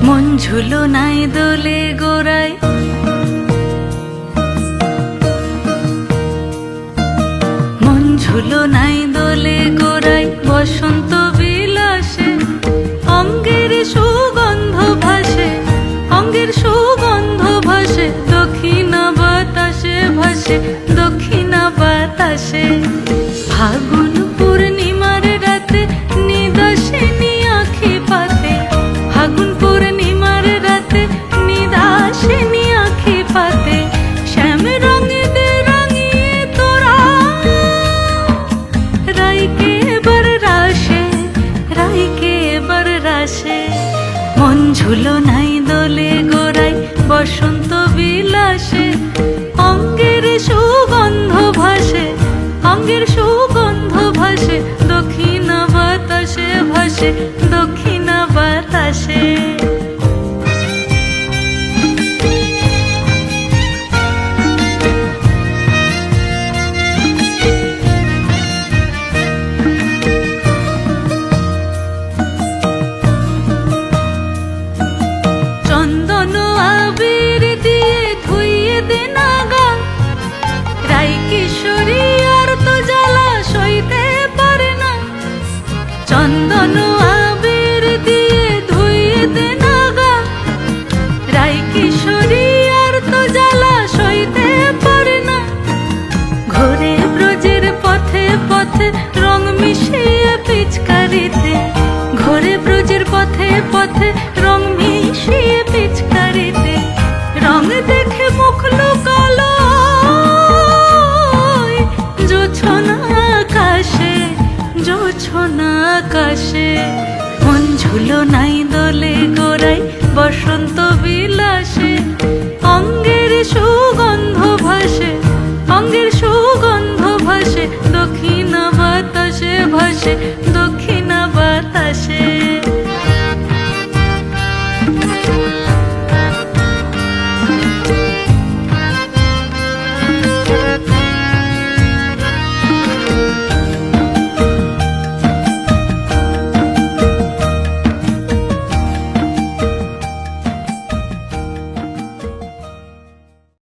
মন ঝুলো নাই দোলে গোড়ায়, মন ঝুলো নাই দোলে গোড়ায়, বসন্ত বিলাসে অঙ্গের সুগন্ধ ভাসে, অঙ্গের সুগন্ধ ভাসে, দক্ষিণা বাতাসে ভাসে, দক্ষিণা বাতাসে। ফাগুন পূর্ণিমার রাতে নিদাসিনী আঁখি পাতে, ফাগুন পূর্ণিমার রাতে নিদাসিনী আঁখি পাতে, শ্যাম রঙে দে রাঙিয়ে তোরা রাইকে এবার রাশে, রাইকে এবার রাশে। মন ঝুলো নাই দোলে গোড়ায়, বসন্ত বিলাসে অঙ্গের সুগন্ধ ভাসে, অঙ্গের সুগন্ধ ভাসে, দক্ষিণা বাতাসে ভাসে, দক্ষিণা বাতাসে। চন্দন আবির দিয়ে ধুইয়ে দে নাগা, রাই কিশোরী আর তো জ্বালা সইতে পারে না। চন্দন আবির দিয়ে ধুইয়ে দে নাগা, রাই কিশোরী আর তো জ্বালা সইতে পারে না। ঘোরে ব্রজের পথে পথে রং মিশিয়ে পিচকারিতে, ঘোরে ব্রজের পথে পথে রং মিশিয়ে পিচকারিতে, রং দেখে মুখ লুকালো জোছনা আকাশে, জোছনা আকাশে। মন ঝুলো নাই দোলে গোড়ায়, বসন্ত বিলাসে অঙ্গের